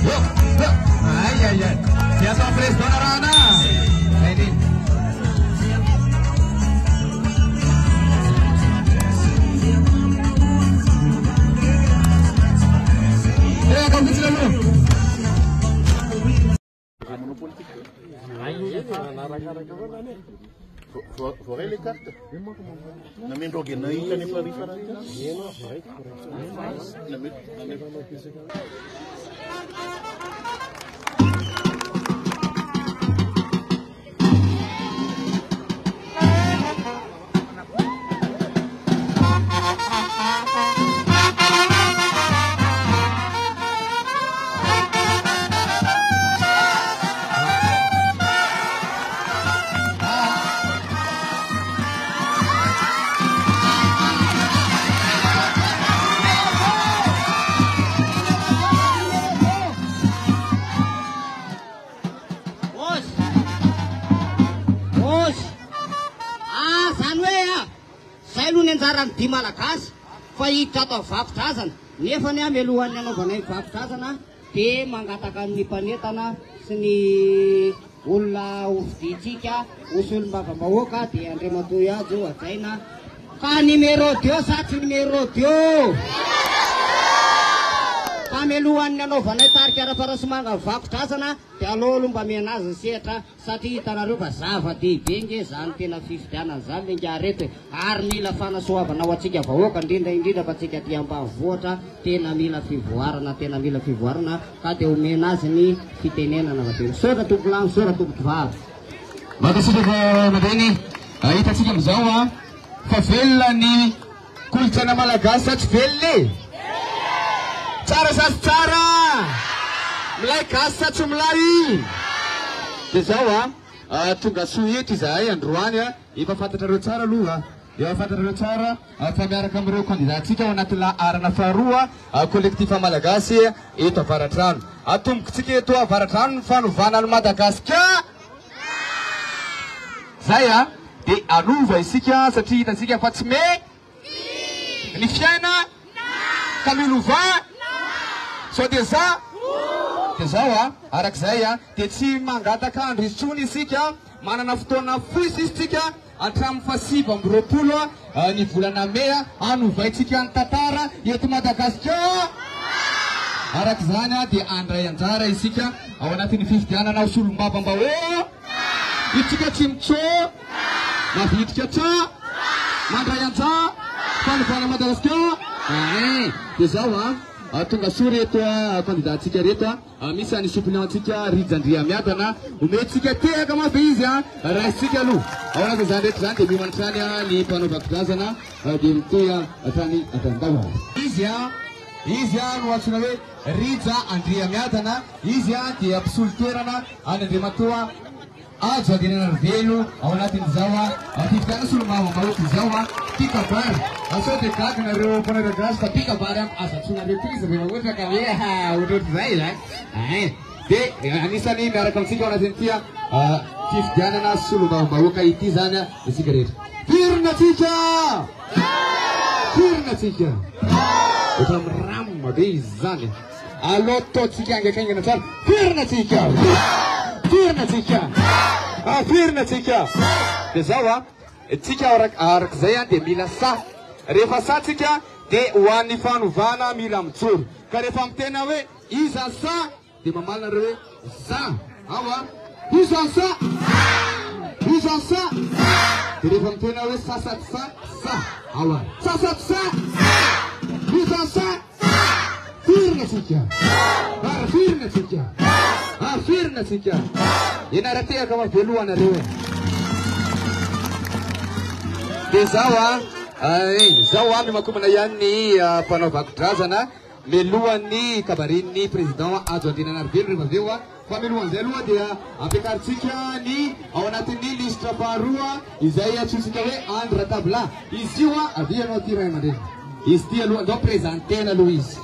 Ay. Biasa pres Donarana. Ini. Kamu sila dulu. Vorrei le carte. Non mi indoghi noi che ne fa rifarare. Di Malagasy fa hiditra ato vakodrazana nefa ny amelohan'ny anaovana ny vakodrazana dia mangataka ny mpanetana sy ny olona hoviditsika osy olom-bava-bahoaka dia Andriamatoa Ajo Hajaina ka numéro 2 sa tsy numéro 2 famelohan'ny anaovana tarika ara-parasomanga vakodrazana dia alolo mba miana azy sehatra satria hitanareo fa zava-dehibe nge zany tena fifidianana zany le ngarety ary mila fanasoavana ho antsika vahoaka indrindra fa tsika ty ambanivohitra tena mila fivoarana ka dia omena azy ny fitenenana vabe sora tombolano sora tombotovavy Makasika madeny hitantsika amizao fa velona ny kolotsaina malagasy sa tsy velona tsara sa tsy tsara milay gasy sa tsy milay dia zao tonga soa eto izahay androany efa fantatrareo tsara aloha efa fantatrareo tsara fa miaraka amin'ireo kandidatsika ao anaty arana faharoa kolektifa malagasy eto avaratrano atombokotsika eto avaratrano ny fanovana ny Madagasikara zay dia anova isika satria hitantsika fa tsy me ny fiaina ka milova so dia zao arak'izay dia tsy mangataka andro isony isika manana fotoana foisy isitsika hatramin'ny fahasivy amby roapolo ny volana Mey anovaitsika ny tantara eto Madagasikara arak'izany dia andray anjara isika ao anatin'ny fifidianana solom-bava-bahoaka itsika tsy mitsô mavitrika tra mandray anjara fanovana Madagasikara dia zao tonga soa reto kandidatsika reto misy any suppléantsika Rijandriamiadana ometsika tehaka mafy izy raisitsika aloha ao anazy zany reto zany dia mihoanitrany ny mpanao vakodrazana dia mitoy hatrany atandava izy no antsona hoe Rijandriamiadana izy dia mpisolo toerana any Andriamatoa Ajo Hajainanarivelo ao anatin'izao fifidianana solom-bava-bahoaka izao pikabary sao dia gaga nareo mpanao vakodrazana fa pikabary azatsonareo prizy rehefa ohatra ka hoe ohatr'izay zany dia anisany miaraka amintsika ao anatin'ity fifidianana solom-bava-bahoaka ity zany isika rehetra firina tsika ohatra miramma be izy zany aloha taotsika angakaingana tsara firina tsika dia zao tsika arak'izay dia mila sa rehefa sa tsika dia ho an'ny fanovana mila mijoro ka rehefa mitena hoe iza sa dia mamalina reo hoe za iza sa dia rehefa mitena hoe sasaty sa sasaty sa iza sa firina tsika inaratehaka mavelohanareo dia zao mimakomana ihany ny mpanao vakodrazana melohan'ny kabarin'ny président Ajo Hajainanarivelo rehefa aveo fa melohan'izay aloha dia ampiakaritsika ny ao anatin'ny listra faharoa izay atsotsika hoe Andra Tabla izy io avy anao ty ray aman-dreny izy ty aloha andao prezantena aloha izy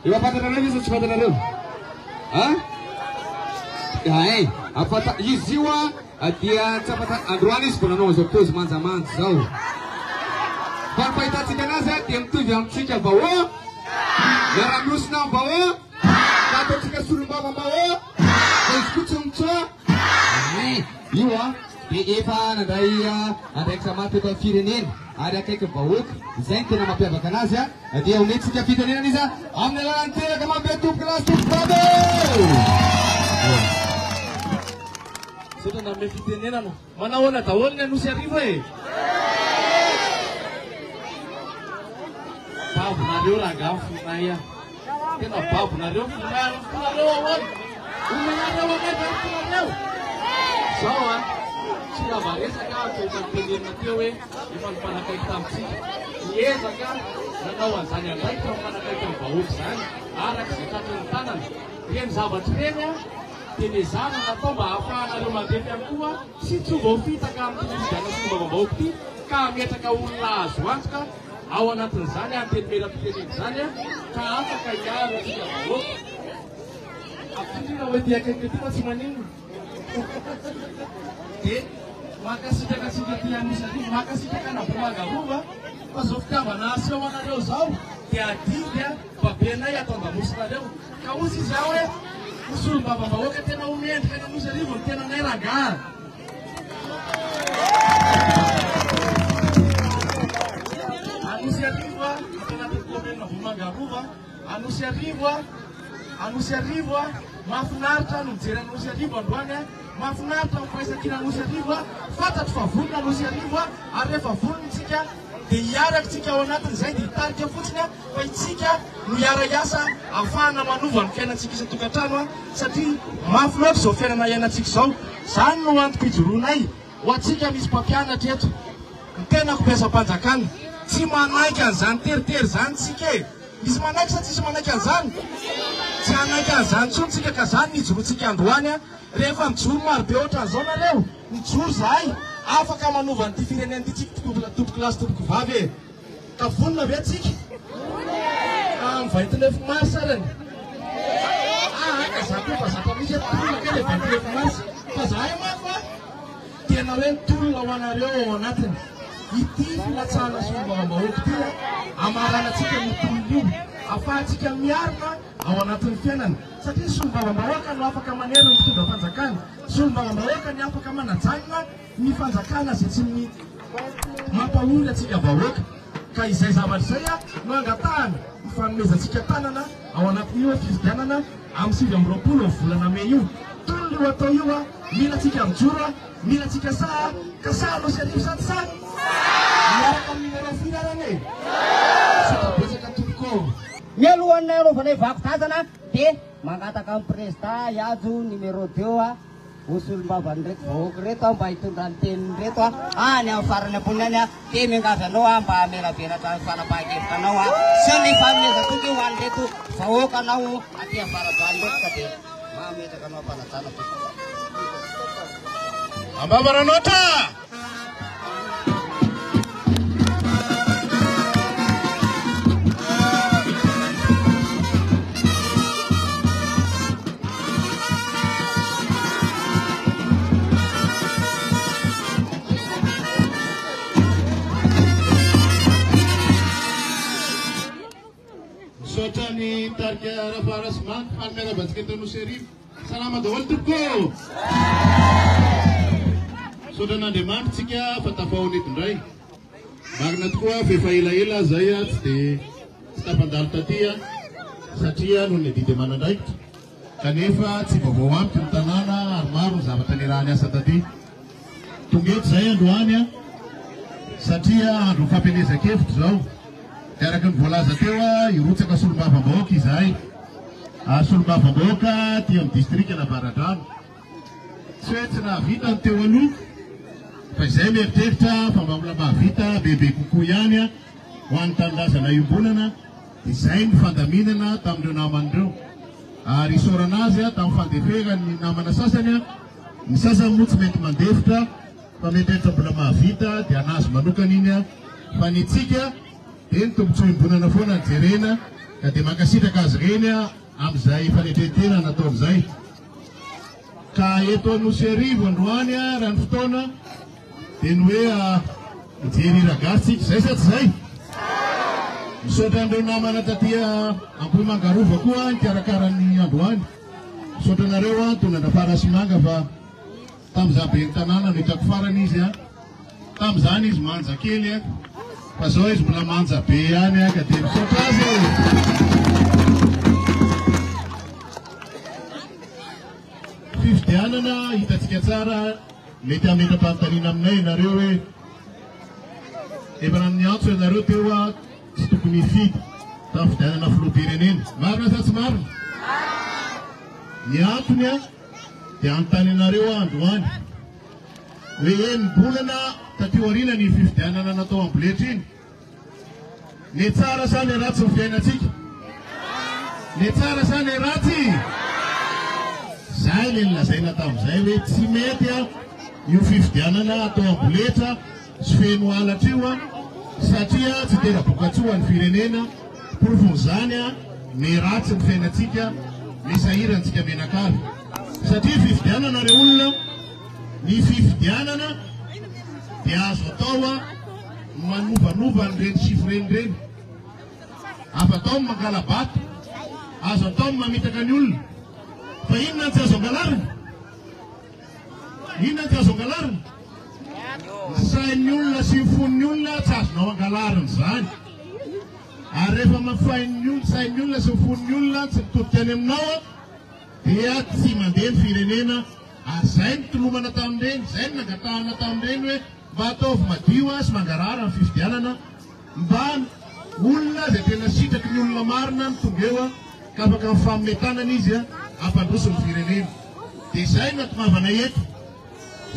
efa fantanareo izy tsy fantanareo izy io dia tsy afata androany izy vao nanao zao pose manjamanja zao fa ny fahitatsika anazy dia mitovy amintsika vahoaka miara-miosina amin'ny vahoaka ka ataotsika ka solombavambao izy kotsomotsoa io a dia efa nandray andraiky samaty eto amin'ny firenena ary akaiky vahoaka izay ny tena mampiavaka anazy a dia ometsika fitenenana izy amin'ny alalan'ny teraka mampiatomboka lasy tompokavy Sota na me fitenenana manahoana daholo ny Anosy Arivo e babonareo rangaha fonay tena babonareo fonareo ahoana omenareo anareo fonareo zao tsy navaresaka toetantenenina teo hoe efa nifanakaiky tamitsika niezaka nanao an'izany andraiky fa mifanakaiky amin'ny vahoaka zany araka izay tratrany tanana reny zavatra reny tenezana natao mba hahafahanareo mandeha ihany koa sy tsy voafitaka amin'ny fividiana solombavambahoaka ity ka ametraka olona azo antoka ao anatin'izany antenimeram-piteneny zany ka afaka hiaro atsika vahoaka afindrina hoe ty akaiky ty fa tsy manino dia makasitraka atsika ty Anosy Arivo makasitraka na Bemangarova fa zao fitiavana aseho anareo zao dia adidy babenay atao andamosinareo ka ozy izy ao hoe solombavambahoaka tena omendrika ny Anosy Arivo ny tena nay rangaha Anosy Arivo tanaty commune Bemangarova Anosy Arivo mahafinaritra no mijery Anosy Arivo androany mahafinaritra mifaisakina Anosy Arivo fantatro fa vonona Anosy Arivo ary rehefa vononitsika dia hiaraka tsika ao anatin'izay dia hitarika fotsiny fa itsika no hiara-iasa ahafahana manova ny fiainantsika isan-tokantrano satria mafy loatra izao fiainana iainantsika izao zany no antoko ijoroanay ho atsika misy mpampianatra eto ny tena kompiasam-panjakana tsy manaiky an'izany teritery zany tsika e misy manaiky sa tsisy manaiky an'izany tsy anaiky an'izany tsony tsika ka zany nijoroantsika androany rehefa mijoro marobe ohatran'izao nareo mijoro zahay afaka manova nyity firenena ty tsika tompoko lasy tompoko vavy e ka vonona ve atsika mivaitiny efo mars arany ka za koa fa zatra misy tolona ka le vaitiny efo mars fa zahay mafa tena hoe tolona ho anareo ao anatiny ity filatsahana solombavambahoaka ty amaranatsika ny tolona io ahafahantsika miarina ao anatin'ny fiainana satria solombavambahoaka no afaka manery ny fitondra fanjakana solombavambahoaka ny afaka manajanona ny fanjakana zay tsy mampahory atsika vahoaka ka izay zavatra izay no angatahana mifanomezantsika tanana ao anatin'io fifidianana amin'ny 2020 volana May io tolona io atao io mila tsika mijoro mila tsika saha ka saha Anosy Arivo sady saha miaraka amin'ny numéro firarana e satabetsaka tompoko mialohanay anaovanay vakotazana dia mangataka amin'ny président Iado numéro 2 osolombavany reto vahoaka reto mba hitondra ny teniny reto any amin'ny farany ambony any dia miangavy anao mba melavelatra ny fanapahan-kevitra anao sy ny fanomezatoky ho any reto vahoaka anao aty avaravany reto ka dia mametraka anao ampanajana Ambabaranota Sotani targa rafarasman almera basketa no Serif salama dawal tuko sodana demand tsika fatafaonit ndray magna tokoa fefa ela zay tsy tapandalo tatia satria no ne didy manandraikitra kanefa tsy vaovao ampy ny tanàna ary maro ny zavatra nirahany asa taty tonga eto zay androany satria andro fampielezan-kevitra zao araka ny voalaza teo irotsaka solombavambahoaka izahay solombavambahoaka ty amin'ny district Navaradrano tsy hoe tsy nahavita ny teo aloha fa izay mieritreritra fa mbola mahavita bebe kokoa ihany ho an'ny tanindrazana iombonana izay ny fandaminana tamin'ireo naman'ireo ary isorana azy tamin'ny fandefera ny namana sasany ny sasany moa tsy mety mandefitra fa mety etra mbola mahavita dia anazy manokana iny fa ny tsika dia ny tombotsoim-bonana foana ny jerena ka dia mankasitraka azy reny amin'izay fanetretena nataon'izay ka eto Anosy Arivo androany raha ny fotoana dia ny hoe mijery ragatsika zay sa tsy zay misaotra an'ireo namana taty Bemangarova koa nikarakarany androany Sotranareo tonga farasimanga fa tam'za ben'ny tanàna no hitako farany izy a. Tam'zany izy manja kely a. Fa zao izy mbola manja be ihany a ka dia misaotra azy. Fifidianana hitatsika tsara mety ametra-panontaniana aminay ianareo hoe efa amin'ny antso ianareo teo a tsy tokony hifidy tamin'ny fidianana filoham-pirenena. Marina sa tsy marina? Ny antony a dia anontany ianareo androany hoe mibolana taty aoriana ny fifidianana natao amboletra iny. Ny tsara sa ny ratsy ny fiainantsika? Ny tsara sa ny ratsy? Zay le nilazaina tamin'izay hoe tsy mety a io fifidianana atao amboletra sy feno halatra io a satria tsy tena bokatsoa ny firenena. Porofon'izany a ny ratsy ny fiainantsika misahirantsika menakavy satria fifidianana re olona ny fifidianana dia azo atao a manovanova nyreny sifireny reny. Afa atao mangalabato, azo atao mamitaka ny olona. Fa inona tsy azo angalarina? Inona tsy azo angalarina? Ny sain'ny olona sy ny fon'ny olona tsy azonao angalarina zany. Ary rehefa mafain'ny olona, sain'ny olona sy ny fon'ny olona tsy mitodika any aminao dia tsy mandeha ny firenena. Ary zay ny tolomana tamin'ireny, zay ny nangatahana tamin'ireny hoe mba ataovy madio sy mangarara ny fifidianana mba olona izay tena sitraky ny olona marina mitonga eo ka afaka mifametanana izy ampandroso ny firenena. Dia zay natomavana eto,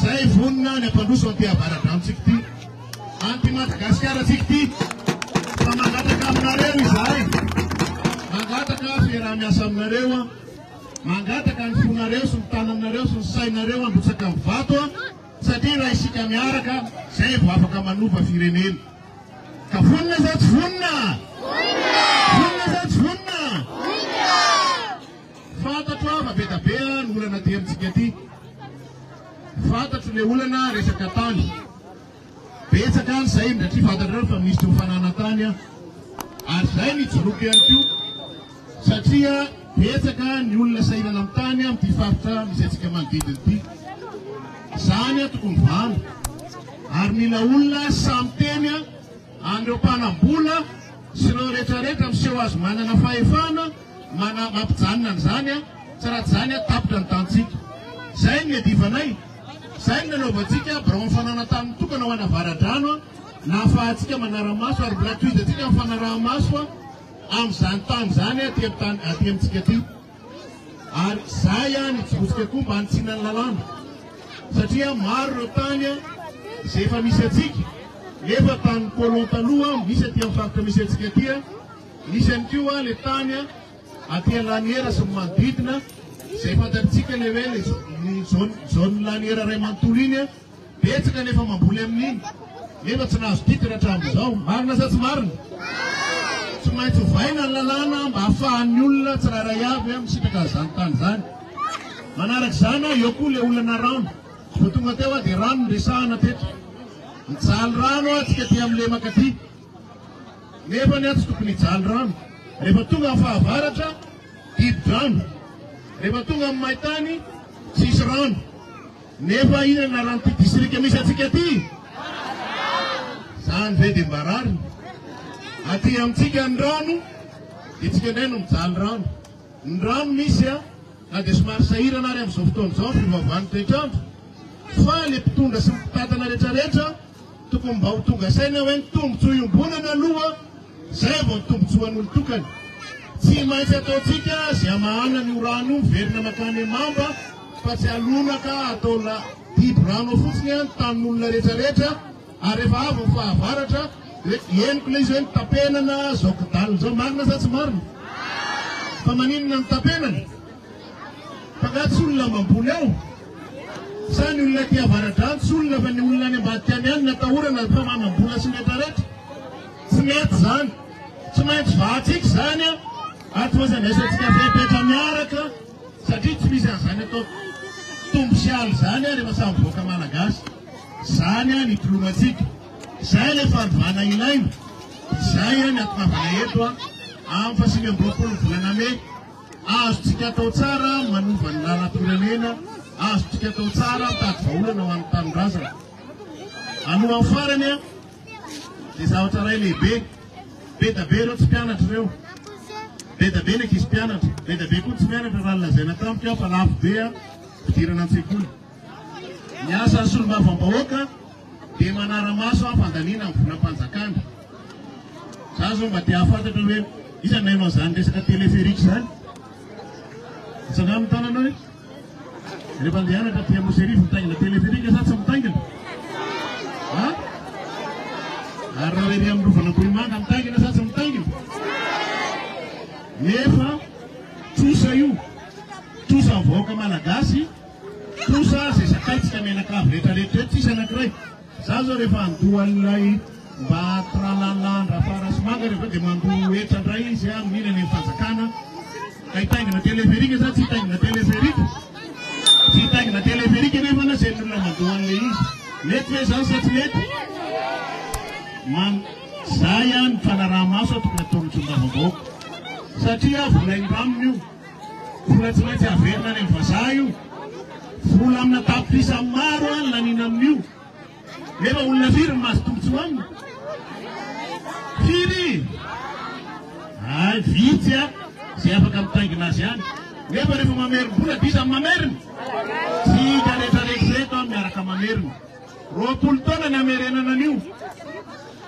zay vonina ny ampandroso anty avaradranotsika ity, anty Madagasikara tsika ity. Fa mangataka aminareo izay, mangataka fiaraha-miasa aminareo, mangataka ny fonareo sy ny tananareo sy ny sainareo androtsaka amin'ny vato satria raha isika miaraka zay vao afaka manova firenena. Ka vonina sa tsy vonina? Vonina sa tsy vonina? Fantatro fa be da be ny olana ty amintsika ty. Fantatro le olana resaka tany. Betsaka ny zay ndraty fantatrareo fa ministry mifananantany ary zay nijoroky ihany koa satria betsaka ny olona sahinana amin'ny tany amin'ity faritra misy antsika manodidina ity. Zany tokony vano ary mila olona samy teny andreo mpanambola sy ireo rehetrarehetra miseho azo manana fahefana mampijanona an'izany tsy raha zany tapitra ny tantsika. Zay ny adivanay, zay ny nanaovantsika barao mifananantany mitokana ho ana varadrano na ahafahantsika manara-maso ary gratuite atsika mifanaraha-maso amin'izany tany zany aty amintsika aty. Ary zay nijorotsika koa mba hanitsinany lalàna satria maro ireo tany izay efa misy atsika nefa tany colon taloha misy aty amin'ny faritra misy atsika aty misy ihany koa le tany aty laniera sy manodidina izay fantatritsika le hoe le zone laniera ray manontolo iny betsaka nefa mamboly amin'iny nefa tsy nahazo titre hatramin'izao. Marina sa tsy marina? Tsy maintsy vaina ny lalàna mba hahafahan'ny olona tsirairay avy misitraka an'izany tany zany. Manarak'izany eo koa le olana rano. Vao tonga teo dia rano no resahana tetra. Mijaly rano atsika ty amin'ny lemaka ty. Nefa ny tsy tokony hijaly rano. Rehefa tonga amin'ny fahavaratra, dibo-drano. Rehefa tonga amin'ny maintany, tsisy rano. Nefa inona rano ty distrika misy atsika ty? Zany ve dia mbarary. Aty amintsika ny rano, dia tsika indray no mijaly rano. Ny rano misy na dia somary sahirana ary amin'izao fotoana izao fivavahan'ny toetrandro. Fa le mpitondra sy mpitantana rehetrarehetra tokony mba ho tonga saina hoe ny tombotsoa iombonana aloha zay vao ny tombotsoan'olo tokany. Tsy maintsy ataontsika zay amahana ny rano miverina makany mamba fa tsy alonaka atao dibo rano fotsiny tanin'olona rehetrarehetra ary rehefa avy ny fahavaratra eniko le izy hoe nitapenana zao kidalina zao. Marina sa tsy marina? Fa maninona ny tapenana? Fa nga tsy olona mamboly ao sa ny olona ty avaradrano, tsy olona fa ny olona any ambadika any ihany natahorana fa mamambola sy rehetrarehetra. Tsy mety zany. Tsy maintsy vahatsika zany aty fazandraisantsika fepetra miaraka satria tsy misy an'izany atao tombo sy aly zany rehefa samy voaka malagasy. Zany ny tolomatsika. Zay le fandovana ilaina. Zay ny atomavana eto amin'ny 5 volana May azontsika atao tsara manova ny lalam-pirenena, azontsika atao tsara mitady vaolana ho an'ny tanindrazana. Alohan'ny farany a dia zavatra ray lehibe, be da be ireo tsy mpianatra ireo, be da be ny ankizy mpianatra, be da be koa tsy mianatra raha lazaina tampoka fa lafo be a fidirana an-tsekoly. Ny asa ny solombavambahoaka dia manara-maso fandaniana amin'ny vonam-panjakana. Za zao mba tia hafantatra hoe iza nainao zany resaka teleferiky zany. Isana amin'ny tananao hoe rehefa andehanatra tia moserify mitangina teleferika sa tsy mitangina? Ary raha rery amin'ny rovan'Ambohimanga mitangina sa tsy mitangina? Nefa trosa io, trosa ny vahoaka malagasy, trosa izay sakaitsika menakavy rehetrarehetra eto tsisy anankiray. Za zao rehefa andohan'ilay mba tralalandra Parasymanga rehefa dia mandoha etrandray izy a mihinana ny fanjakana ka hitangina teleferika sa tsy hitangina teleferika? Tsy hitangina teleferika nefa na izay olona mandohan'ilay izy. Mety hoe zany sa tsy mety? Zay a ny fanaraha-maso tokony ataon'ny solombavambahoaka. Satria vola indramina io, vola tsy maintsy averina any amin'ny vazaha io, vola amina tapitrisa maro a ny lanina amin'io. Nefa olona firy ny maso tombontso aminy? Firy? Ay, vitsy a zay afaka mitangina azy any. Nefa rehefa mamerim-bola bisa mamerina. Tsika rehetrarehetra reto miaraka mamerina. 20 taona ny amerenana an'io.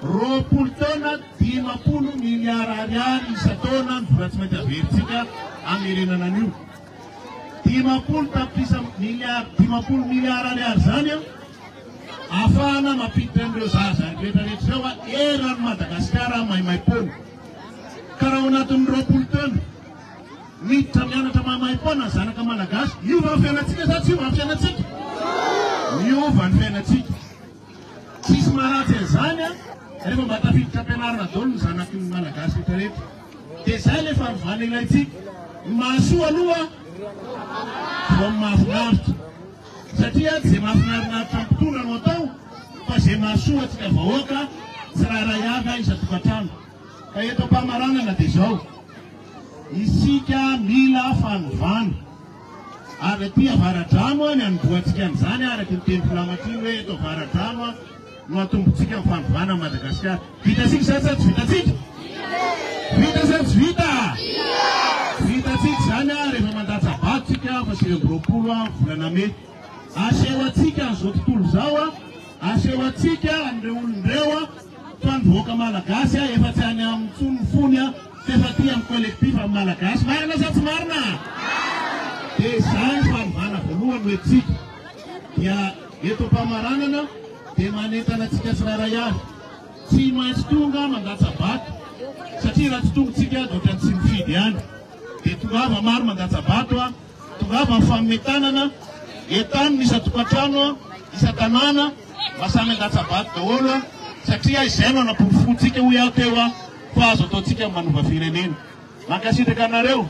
20 taona 50 miliara ariary isa-taona ny vola tsy maintsy averintsika amerenana an'io. 50 tapitrisa miliara 50 miliara ariary zany a ahafahana mampiditra an'ireo zaza rehetrarehetra zao a eran'ny Madagasikara maimaimpona. Ka raha ao anatin'ny 20 taona miditra mianatra maimaimpona ny zanaka malagasy, miova ny fiainatsika sa tsy miova ny fiainatsika? Miova ny fiainatsika. Tsisy maharatsy an'izany a rehefa mba tafiditra ampianarana daholo ny zanaky ny malagasy rehetrarehetra. Dia izay ilay fanovana ilayntsika. Mahasoa aloha vao mahafinaritra. Satria tsy izay mahafinarinaritra ampitona no atao, fa izay mahasoa antsika vahoaka tsirairay avy isa-tokantrano. Ka eto am-pamaranana dia izao, isika mila fanovana. Ary aty avara-drano ny anombohantsika an'izany araky ny teny filamatiny hoe eto avara-drano no atombotsika amin'ny fanovana Madagasikara. Vitasika sa tsy vitatsika? Vita sa tsy vita? Vitatsika zany a rehefa mandatsa batotsika fa 2020 volana May. Aseho atsika an'izao tontolo zao a, aseho atsika an'ireo olondreo a fa ny vahoaka malagasy a efa tsy any amin'ny tsony fony a efa ty amin'ny kolektif amin'ny malagasy. Marina sa tsy marina? Dia izay fanovana voalohany hoe tsika dia eto am-pamaranana dia manentana antsika tsirairay avy. Tsy maintsy tonga mandatsa bato satria raha tsy tonga tsika dia ohatrany tsy mifidy ihany. Dia tongava maro mandatsa bato a, tongava amin'ny fametanana entany ny isa-tokantrano, isa-tanàna mba samy mandatsa bato daholo a, satria izay no anaporofontsika ho iaho teo a fa azo ataontsika manova firenena. Mankasitraka anareo,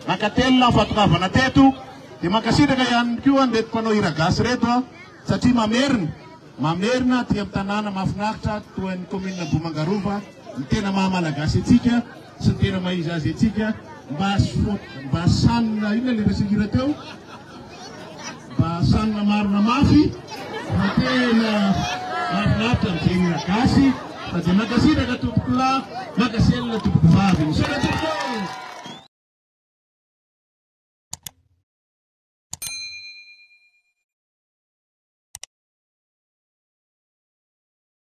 mankatelona fatongavana teto, dia mankasitraka ihany koa nreto mpanao hira gasy reto a, satria mamerina aty amin'ny tanàna mahafinaritra toa ny commune Ambohimangarova, ny tena mahamalagasy atsika sy ny tena mahizy azy atsika mba sanina ina le resahira teo, mba sanina marina mafy fa tena mahafinaritra ny teny hira gasy. Fa dia mankasitraka tompoko lahy, mankaselina tompoko vavy.